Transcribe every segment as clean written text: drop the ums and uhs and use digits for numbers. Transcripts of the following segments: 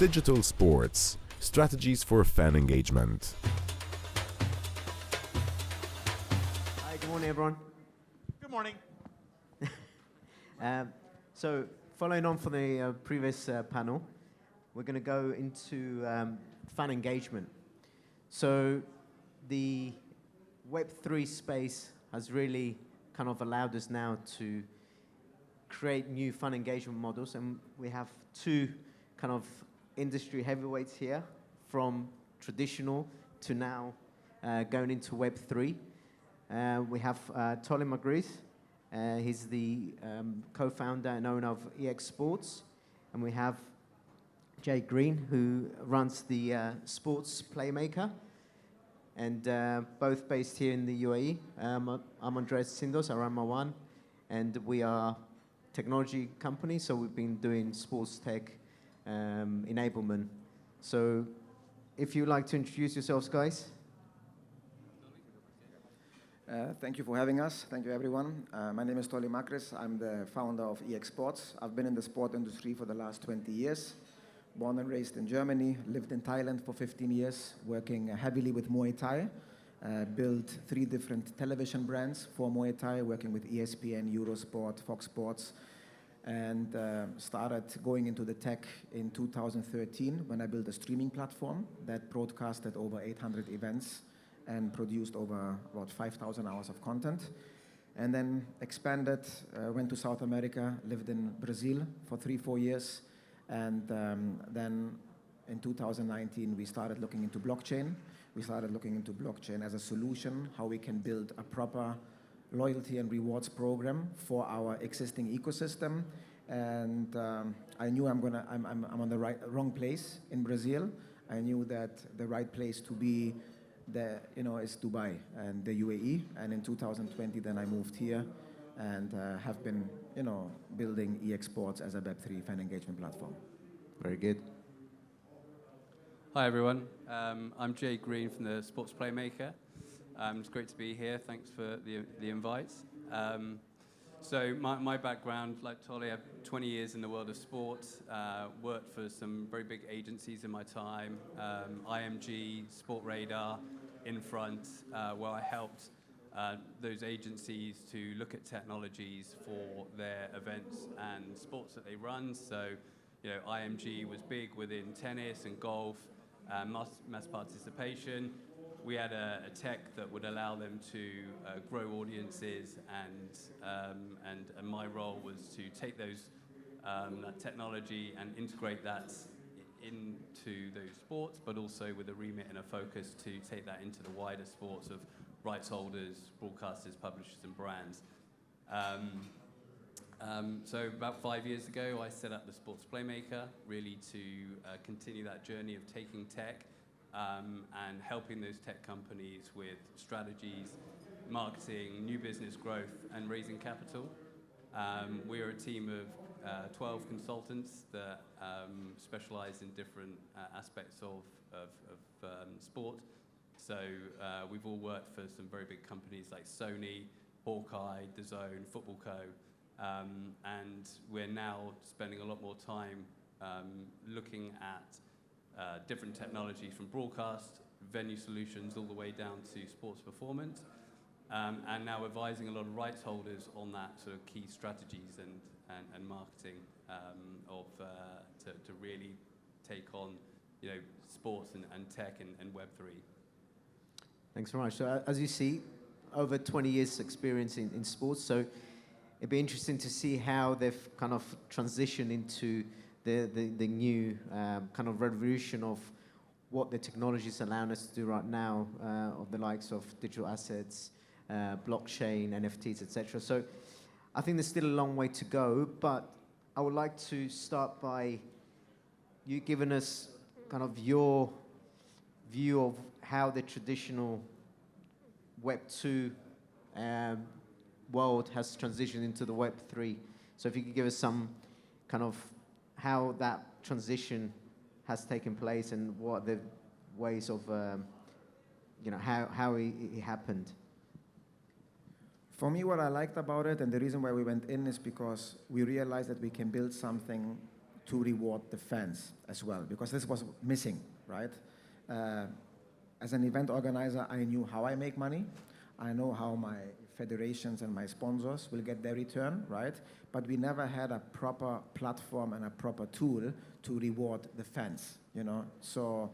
Digital sports, strategies for fan engagement. Hi, good morning, everyone. Good morning. So, following on from the previous panel, we're going to go into fan engagement. So, the Web3 space has really kind of allowed us now to create new fan engagement models, and we have two kind of industry heavyweights here, from traditional to now going into Web3. We have Toli Makris. He's the co-founder and owner of EX Sports. And we have Greene, who runs the Sports Playmaker. And both based here in the UAE. I'm Andreas Tsindos, I run MWAN. And we are a technology company, so we've been doing sports tech enablement. So if you'd like to introduce yourselves, guys. Thank you for having us. Thank you, everyone. My name is Toli Makris. I'm the founder of EX Sports. I've been in the sport industry for the last 20 years. Born and raised in Germany, lived in Thailand for 15 years, working heavily with Muay Thai. Built 3 different television brands for Muay Thai, working with ESPN, Eurosport, Fox Sports, and started going into the tech in 2013 when I built a streaming platform that broadcasted over 800 events and produced over about 5,000 hours of content. And then expanded, went to South America, lived in Brazil for 3-4 years. And then in 2019, we started looking into blockchain. We started looking into blockchain as a solution, how we can build a proper loyalty and rewards program for our existing ecosystem. And I knew I'm on the wrong place in Brazil. I knew that the right place to be is Dubai and the UAE. And in 2020, then I moved here and have been, building EX Sports as a Web3 fan engagement platform. Very good. Hi, everyone. I'm Greene from the Sports Playmaker. It's great to be here. Thanks for the invite. So my background, like Toli, I have 20 years in the world of sports. Worked for some very big agencies in my time, IMG, Sport Radar, Infront, where I helped those agencies to look at technologies for their events and sports that they run. So, IMG was big within tennis and golf, mass participation. We had a tech that would allow them to grow audiences, and my role was to take that technology and integrate that into those sports, but also with a remit and a focus to take that into the wider sports of rights holders, broadcasters, publishers, and brands. So about 5 years ago, I set up the Sports Playmaker, really to continue that journey of taking tech and helping those tech companies with strategies, marketing, new business growth, and raising capital. We are a team of 12 consultants that specialize in different aspects of sport. So we've all worked for some very big companies like Sony, Hawkeye, DAZN, Football Co. And we're now spending a lot more time looking at different technologies, from broadcast, venue solutions, all the way down to sports performance. And now advising a lot of rights holders on that sort of key strategies and marketing to really take on sports and tech and Web3. Thanks very much. So as you see, over 20 years experience in sports, so it'd be interesting to see how they've kind of transitioned into the new kind of revolution of what the technology is allowing us to do right now, of the likes of digital assets, blockchain, NFTs, etc. So I think there's still a long way to go, but I would like to start by you giving us kind of your view of how the traditional Web 2 world has transitioned into the Web 3. So if you could give us some kind of how that transition has taken place and what the ways of, how it happened. For me, what I liked about it, and the reason why we went in, is because we realized that we can build something to reward the fans as well, because this was missing, right? As an event organizer, I knew how I make money. I know how my federations and my sponsors will get their return, right? But we never had a proper platform and a proper tool to reward the fans, you know? So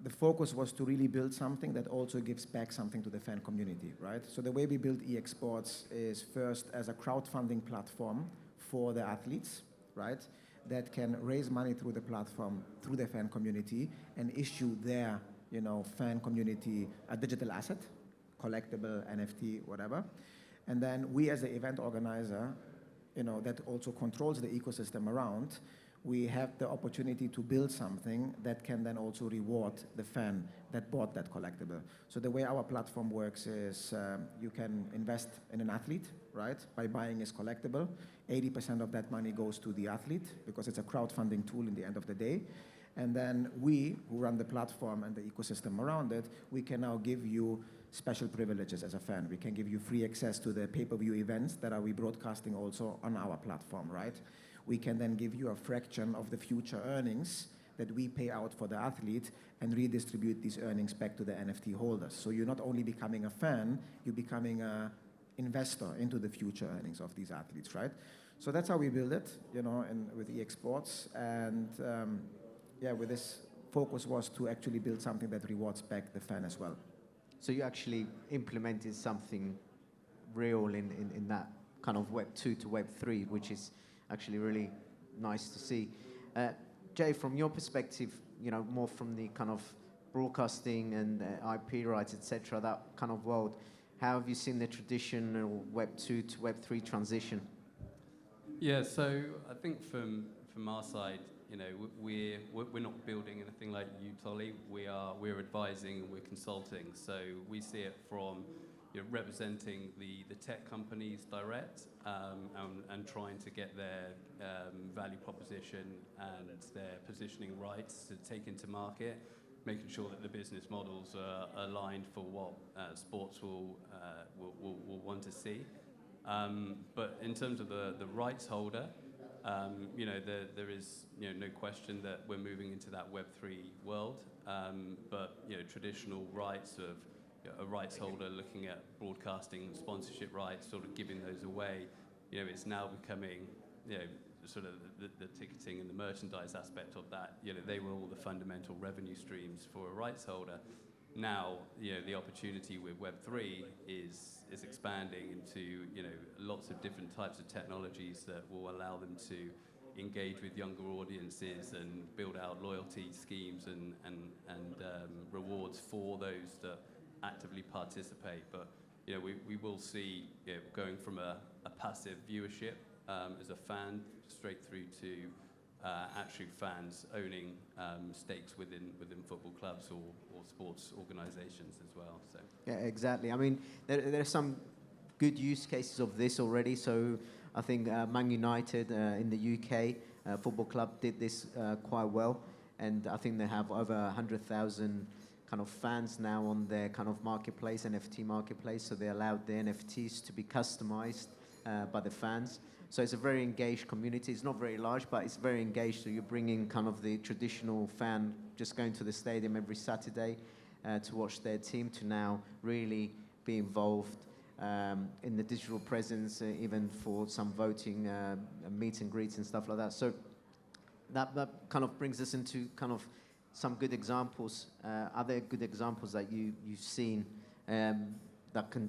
the focus was to really build something that also gives back something to the fan community, right? So the way we built EX Sports is first as a crowdfunding platform for the athletes, right? That can raise money through the platform, through the fan community, and issue their, you know, fan community a digital asset, collectible, NFT, whatever. And then we as the event organizer, you know, that also controls the ecosystem around, we have the opportunity to build something that can then also reward the fan that bought that collectible. So the way our platform works is you can invest in an athlete, right, by buying his collectible. 80% of that money goes to the athlete because it's a crowdfunding tool in the end of the day. And then we, who run the platform and the ecosystem around it, we can now give you special privileges as a fan. We can give you free access to the pay-per-view events that are we broadcasting also on our platform, right? We can then give you a fraction of the future earnings that we pay out for the athlete and redistribute these earnings back to the NFT holders. So you're not only becoming a fan, you're becoming an investor into the future earnings of these athletes, right? So that's how we build it, you know, with EX Sports. And yeah, with this focus was to actually build something that rewards back the fan as well. So you actually implemented something real in that kind of Web 2 to Web 3, which is actually really nice to see. Jay, from your perspective, you know, more from the kind of broadcasting and IP rights, etc., that kind of world, how have you seen the traditional Web 2 to Web 3 transition? Yeah, so I think from our side, you know, we're not building anything like you, Toli. We're advising and we're consulting. So we see it from, you know, representing the tech companies direct and trying to get their value proposition and their positioning rights to take into market, making sure that the business models are aligned for what sports will want to see. But in terms of the rights holder, you know, there is, you know, no question that we're moving into that Web3 world. But, you know, traditional rights of, you know, a rights holder looking at broadcasting sponsorship rights, sort of giving those away, you know, it's now becoming, you know, sort of the ticketing and the merchandise aspect of that. You know, they were all the fundamental revenue streams for a rights holder. Now, you know, the opportunity with Web3 is expanding into, you know, lots of different types of technologies that will allow them to engage with younger audiences and build out loyalty schemes and rewards for those that actively participate. But, you know, we will see, you know, going from a passive viewership as a fan straight through to actually fans owning stakes within football clubs or sports organizations as well. So yeah, exactly. I mean, there are some good use cases of this already. So I think Man United in the UK football club did this quite well, and I think they have over 100,000 kind of fans now on their kind of marketplace, NFT marketplace. So they allowed the NFTs to be customized by the fans. So it's a very engaged community. It's not very large, but it's very engaged. So you're bringing kind of the traditional fan just going to the stadium every Saturday to watch their team to now really be involved in the digital presence, even for some voting, meet and greets and stuff like that. So that kind of brings us into kind of some good examples. Other good examples that you've seen that can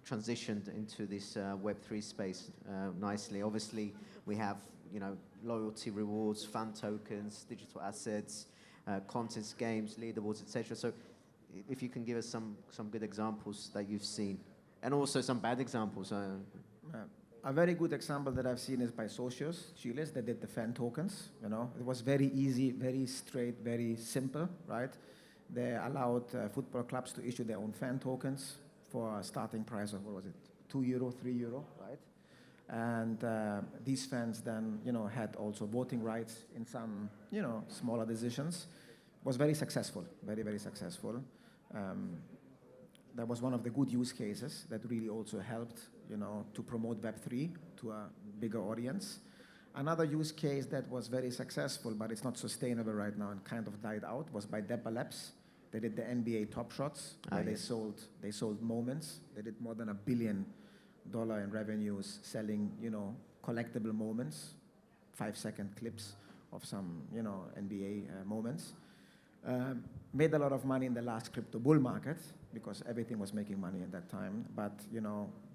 transitioned into this Web3 space nicely. Obviously, we have, you know, loyalty rewards, fan tokens, digital assets, contests, games, leaderboards, etc. So if you can give us some good examples that you've seen, and also some bad examples. A very good example that I've seen is by Socios, Chiles, that did the fan tokens. You know, it was very easy, very straight, very simple, right? They allowed football clubs to issue their own fan tokens for a starting price of, what was it, €2, €3, right? And these fans then, you know, had also voting rights in some, you know, smaller decisions. Was very successful, very, very successful. That was one of the good use cases that really also helped, you know, to promote Web3 to a bigger audience. Another use case that was very successful, but it's not sustainable right now and kind of died out, was by Dapper Labs. They did the NBA Top Shots, where they sold moments. They did more than $1 billion in revenues selling, collectible moments, 5-second clips of some, NBA moments. Made a lot of money in the last crypto bull market because everything was making money at that time. But,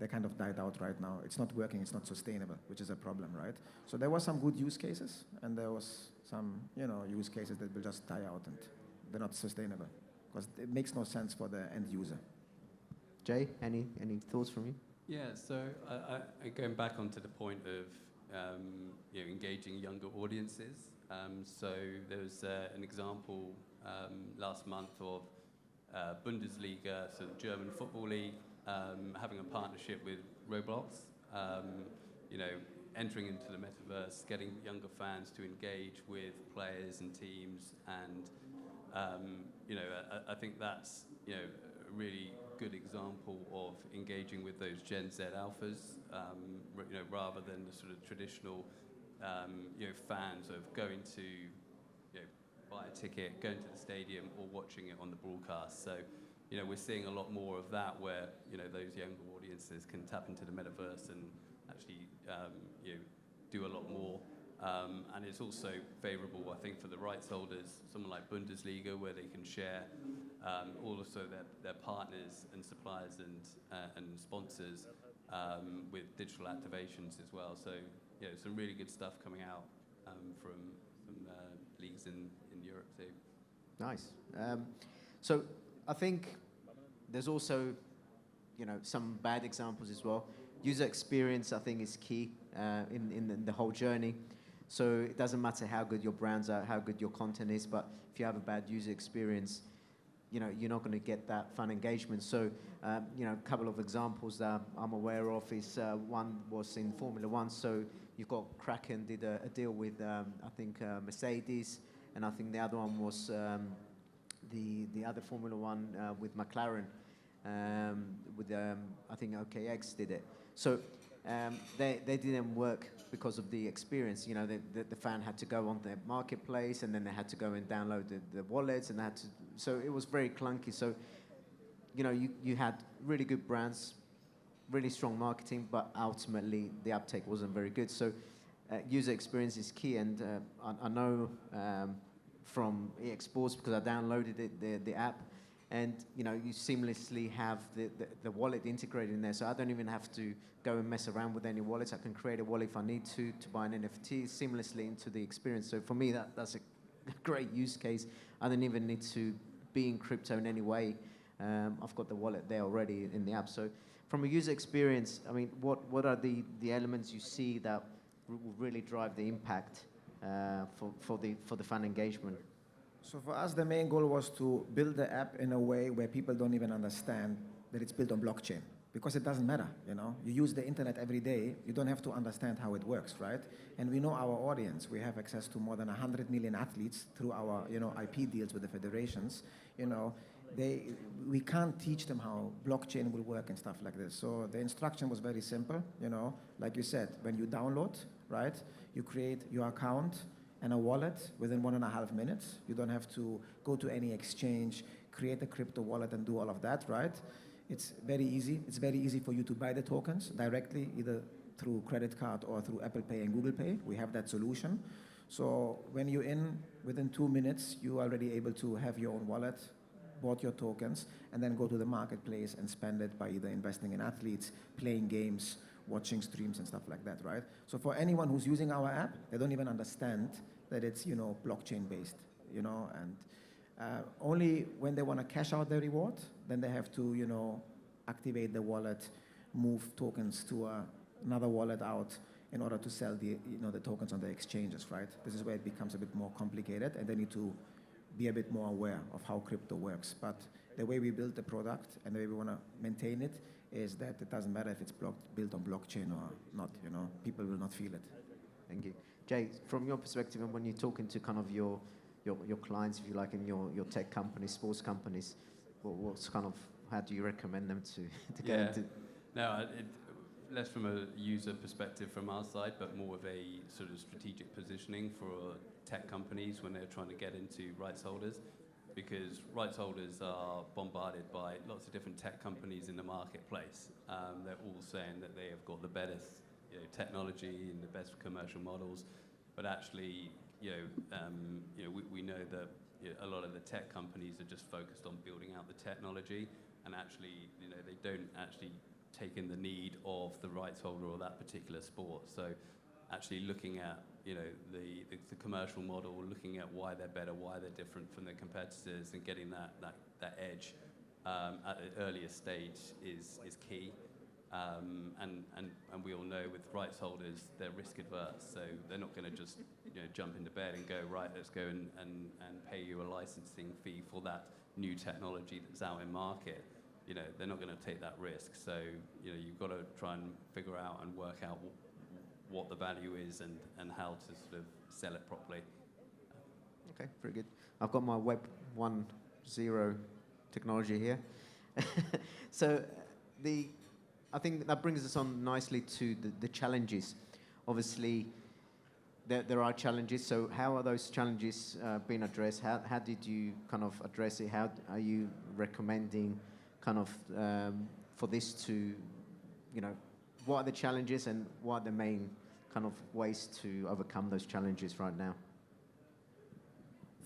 they kind of died out right now. It's not working. It's not sustainable, which is a problem, right? So there were some good use cases, and there was some, use cases that will just die out, and they're not sustainable because it makes no sense for the end user. Jay, any thoughts from you? Yeah, so going back onto the point of engaging younger audiences. So there was an example last month of Bundesliga, so the German football league, having a partnership with Roblox. Entering into the metaverse, getting younger fans to engage with players and teams, and I think that's a really good example of engaging with those Gen Z alphas, rather than the sort of traditional, fans of going to, buy a ticket, going to the stadium, or watching it on the broadcast. So, we're seeing a lot more of that, where those younger audiences can tap into the metaverse and actually, do a lot more. And it's also favourable, I think, for the rights holders, someone like Bundesliga, where they can share also their partners and suppliers and sponsors with digital activations as well. So, some really good stuff coming out from leagues in Europe too. Nice. So I think there's also, some bad examples as well. User experience, I think, is key in the whole journey. So it doesn't matter how good your brands are, how good your content is, but if you have a bad user experience, you're not going to get that fun engagement. So, a couple of examples that I'm aware of is one was in Formula One. So you've got Kraken did a deal with, I think, Mercedes, and I think the other one was the other Formula One with McLaren, with I think OKX did it. So they didn't work because of the experience. The fan had to go on the marketplace, and then they had to go and download the wallets, and they had to. So it was very clunky. So, you had really good brands, really strong marketing, but ultimately the uptake wasn't very good. So user experience is key, and I know from EX Sports, because I downloaded it, the app, and you seamlessly have the wallet integrated in there, so I don't even have to go and mess around with any wallets. I can create a wallet if I need to buy an NFT seamlessly into the experience. So for me, that's a great use case. I don't even need to be in crypto in any way. I've got the wallet there already in the app. So from a user experience, I mean, what are the elements you see that will really drive the impact for the fan engagement? So for us, the main goal was to build the app in a way where people don't even understand that it's built on blockchain, because it doesn't matter, You use the internet every day. You don't have to understand how it works, right? And we know our audience. We have access to more than 100 million athletes through our, IP deals with the federations. We can't teach them how blockchain will work and stuff like this. So the instruction was very simple, Like you said, when you download, right, you create your account and a wallet within 1.5 minutes. You don't have to go to any exchange, create a crypto wallet, and do all of that, right? It's very easy. It's very easy for you to buy the tokens directly, either through credit card or through Apple Pay and Google Pay. We have that solution. So when you're in, within 2 minutes, you're already able to have your own wallet, bought your tokens, and then go to the marketplace and spend it by either investing in athletes, playing games, watching streams and stuff like that, right? So for anyone who's using our app, they don't even understand that it's, blockchain based, and only when they want to cash out their reward, then they have to, activate the wallet, move tokens to another wallet out in order to sell the tokens on the exchanges, right? This is where it becomes a bit more complicated, and they need to be a bit more aware of how crypto works. But the way we build the product and the way we want to maintain it is that it doesn't matter if it's built on blockchain or not, people will not feel it. Thank you. Jay, from your perspective, and when you're talking to kind of your clients, if you like, in your tech companies, sports companies, what's kind of, how do you recommend them to go into? No, less from a user perspective from our side, but more of a sort of strategic positioning for tech companies when they're trying to get into rights holders, because rights holders are bombarded by lots of different tech companies in the marketplace. They're all saying that they have got the best technology and the best commercial models, but actually, we know that a lot of the tech companies are just focused on building out the technology, and actually, they don't actually take in the need of the rights holder or that particular sport. So actually looking at the commercial model, looking at why they're better, why they're different from their competitors, and getting that edge at an earlier stage is key. And we all know with rights holders, they're risk adverse, so they're not going to just jump into bed and go, right, let's go and pay you a licensing fee for that new technology that's out in market. They're not going to take that risk. So you've got to try and figure out and work out what the value is and how to sort of sell it properly. Okay, very good. I've got my Web 1.0 technology here. So I think that brings us on nicely to the challenges. Obviously, there are challenges. So how are those challenges being addressed? How did you kind of address it? How are you recommending kind of for this to, what are the challenges and what are the main kind of ways to overcome those challenges right now?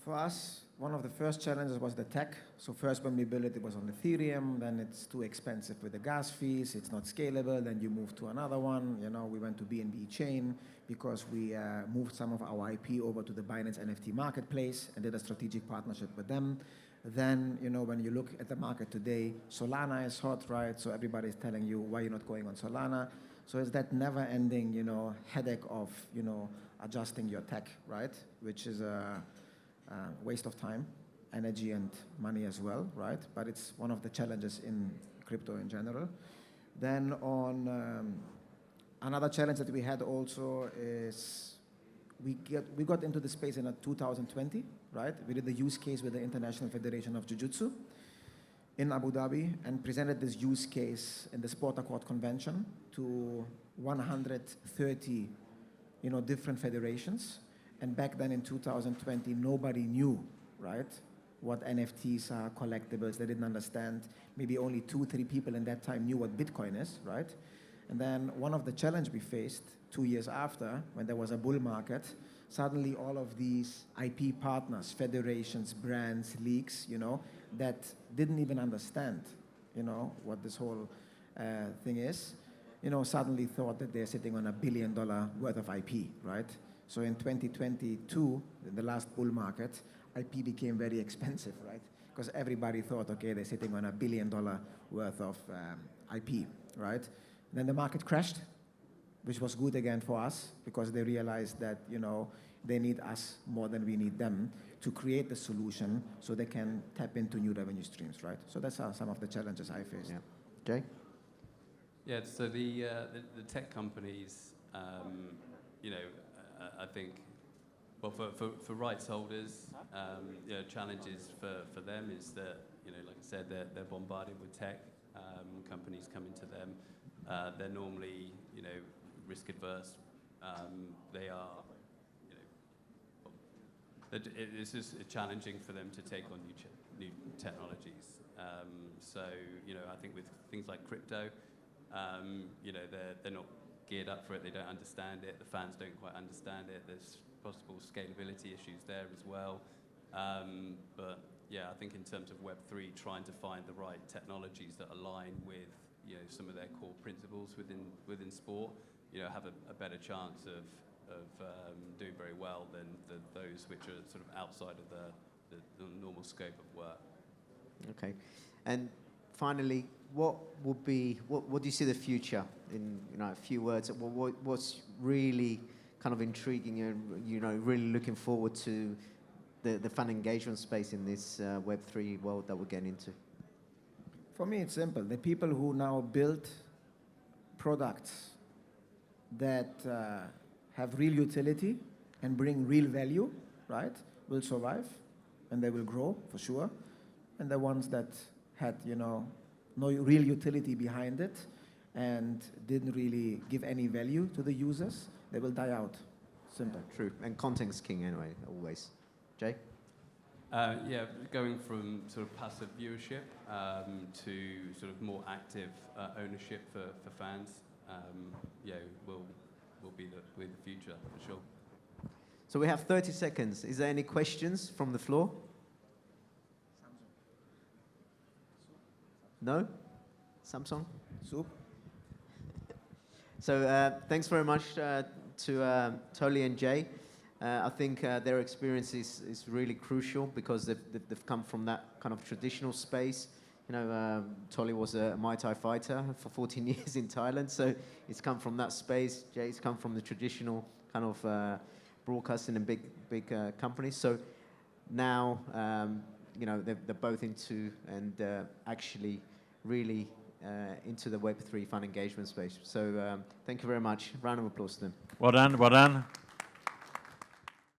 For us, one of the first challenges was the tech. So first when we built it, it was on Ethereum, then it's too expensive with the gas fees, it's not scalable, then you move to another one. We went to BNB chain because we moved some of our IP over to the Binance NFT marketplace and did a strategic partnership with them. Then, when you look at the market today, Solana is hot, right? So everybody's telling you why you're not going on Solana. So it's that never-ending, headache of, adjusting your tech, right? Which is a waste of time, energy, and money as well, right? But it's one of the challenges in crypto in general. Then on another challenge that we had also is we got into the space in 2020, right? We did the use case with the International Federation of Jiu-Jitsu in Abu Dhabi and presented this use case in the Sport Accord Convention to 130, different federations. And back then in 2020, nobody knew, right, what NFTs are, collectibles. They didn't understand. Maybe only 2-3 people in that time knew what Bitcoin is, right? And then one of the challenges we faced 2 years after, when there was a bull market, suddenly all of these IP partners, federations, brands, leagues, that didn't even understand, what this whole thing is, suddenly thought that they're sitting on $1 billion worth of IP, right? So in 2022, in the last bull market, IP became very expensive, right? Because everybody thought, okay, they're sitting on $1 billion worth of IP, right? Then the market crashed, which was good again for us because they realized that, they need us more than we need them to create the solution so they can tap into new revenue streams, right? So that's some of the challenges I faced. Yeah. Jay? Yeah, so the tech companies, I think, well, for rights holders, challenges for them is that, like I said, they're bombarded with tech companies coming to them. They're normally, risk adverse. They are, it's just challenging for them to take on new technologies. So, I think with things like crypto, they're not geared up for it. They don't understand it. The fans don't quite understand it. There's possible scalability issues there as well. But yeah, I think in terms of Web3, trying to find the right technologies that align with some of their core principles within sport, have a better chance of doing very well than those which are sort of outside of the normal scope of work. Okay, and finally, what do you see the future in a few words? What's really kind of intriguing you, really looking forward to the fan engagement space in this Web3 world that we're getting into? For me, it's simple. The people who now build products that have real utility and bring real value, right, will survive and they will grow for sure. And the ones that had, no real utility behind it and didn't really give any value to the users, they will die out. Simple. True. And content is king anyway, always. Jay? Yeah, going from sort of passive viewership to sort of more active ownership for fans, yeah, will be the future for sure. So we have 30 seconds. Is there any questions from the floor? No? Samsung? Soup? So thanks very much to Toli and Jay. I think their experience is really crucial because they've come from that kind of traditional space. You know, Toli was a Muay Thai fighter for 14 years in Thailand, so he's come from that space. Jay's come from the traditional kind of broadcasting and big companies. So now, you know, they're both into and actually really into the Web3 fun engagement space. So thank you very much. Round of applause to them. Well done, well done.